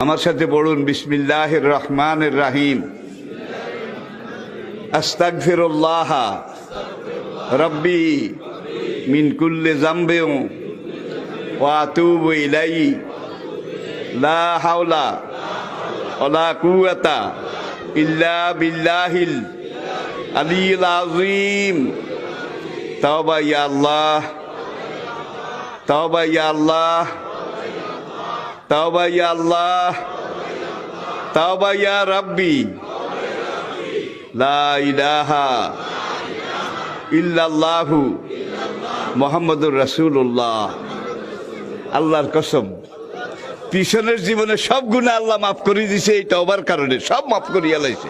আমার সাথে পড়ুন বিসমিল্লাহির রহমানির রহিম। আস্তাগফিরুল্লাহ রব্বি মিন কুল্লি যামবিন ওয়া আতুবু ইলাইহি লা হাওলা ওয়ালা কুওয়াতা ইল্লা বিল্লাহিল আলিয়্যিল আযীম। তাওবা ইয়া আল্লাহ, তাওবা ইয়া আল্লাহ, তাওবা ইয়া আল্লাহ, তাওবা ইয়া রাব্বি, লা ইলাহা ইল্লাল্লাহু মুহাম্মাদুর রাসূলুল্লাহ। আল্লাহর কসম, পিছনের জীবনে সব গুনাহ আল্লাহ মাফ করে দিয়েছে এই তওবার কারণে, সব মাফ করিয়া লাইছে।